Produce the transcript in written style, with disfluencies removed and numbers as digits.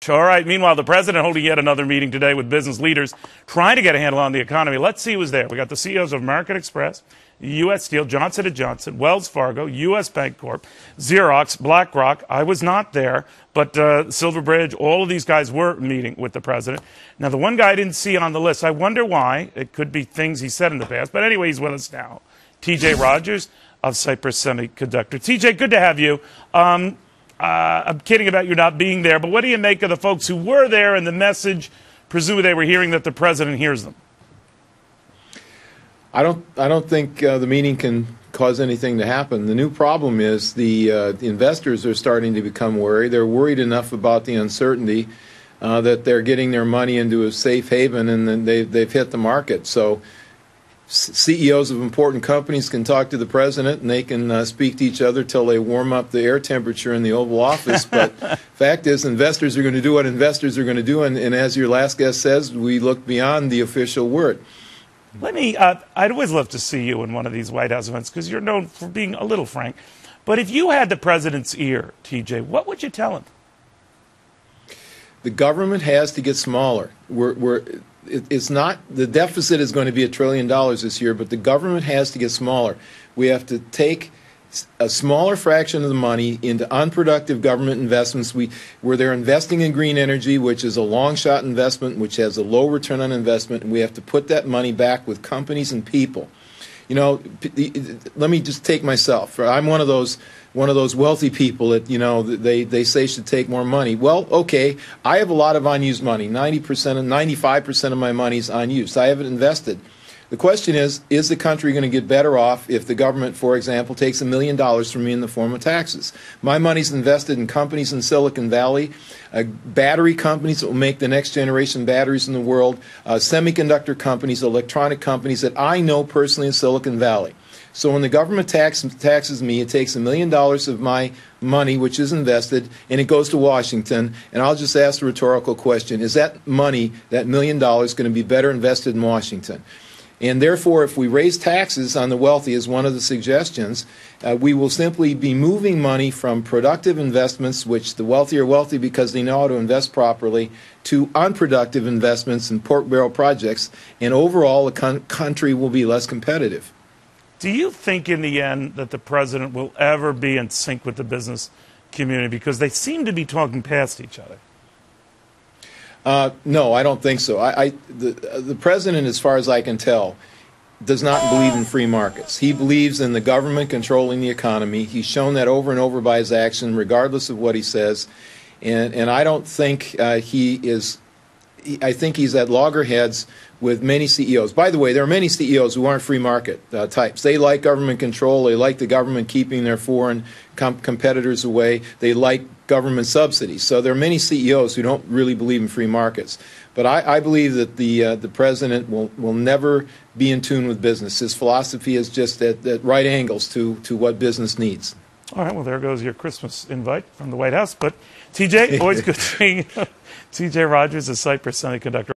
All right. Meanwhile, the president holding yet another meeting today with business leaders trying to get a handle on the economy. Let's see who's there. We got the CEOs of American Express, U.S. Steel, Johnson & Johnson, Wells Fargo, U.S. Bank Corp, Xerox, BlackRock. I was not there, but Silverbridge, all of these guys were meeting with the president. Now, the one guy I didn't see on the list, I wonder why. It could be things he said in the past. But anyway, he's with us now. T.J. Rogers of Cypress Semiconductor. T.J., good to have you. I'm kidding about you not being there, but what do you make of the folks who were there and the message, presumably they were hearing that the president hears them? I don't think the meeting can cause anything to happen. The new problem is the investors are starting to become worried. They're worried enough about the uncertainty that they're getting their money into a safe haven, and then they've hit the market. So CEOs of important companies can talk to the president, and they can speak to each other till they warm up the air temperature in the Oval Office. But fact is, investors are going to do what investors are going to do, and as your last guest says, we look beyond the official word. I'd always love to see you in one of these White House events because you're known for being a little frank. But if you had the president's ear, TJ, what would you tell him? The government has to get smaller. It's not, the deficit is going to be $1 trillion this year, but the government has to get smaller. We have to take a smaller fraction of the money into unproductive government investments where they're investing in green energy, which is a long-shot investment, which has a low return on investment, and we have to put that money back with companies and people. You know, let me just take myself. I'm one of those wealthy people that, you know, they say should take more money. Well, okay, I have a lot of unused money. 90% and 95% of my money is unused. I haven't invested. The question is the country going to get better off if the government, for example, takes $1 million from me in the form of taxes? My money's invested in companies in Silicon Valley, battery companies that will make the next generation batteries in the world, semiconductor companies, electronic companies that I know personally in Silicon Valley. So when the government taxes me, it takes $1 million of my money, which is invested, and it goes to Washington. And I'll just ask the rhetorical question, is that money, that $1 million, going to be better invested in Washington? And therefore, if we raise taxes on the wealthy, as one of the suggestions, we will simply be moving money from productive investments, which the wealthy are wealthy because they know how to invest properly, to unproductive investments in pork barrel projects, and overall the country will be less competitive. Do you think in the end that the president will ever be in sync with the business community? Because they seem to be talking past each other. No, I don't think so. The president, as far as I can tell, does not believe in free markets. He believes in the government controlling the economy. He's shown that over and over by his action, regardless of what he says. And I don't think he is. I think he's at loggerheads with many CEOs. By the way, there are many CEOs who aren't free market types. They like government control. They like the government keeping their foreign competitors away. They like government subsidies. So there are many CEOs who don't really believe in free markets. But I believe that the president will never be in tune with business. His philosophy is just at right angles to what business needs. All right, well, there goes your Christmas invite from the White House. But, TJ, always good seeing you. T.J. Rogers of Cypress Semiconductor.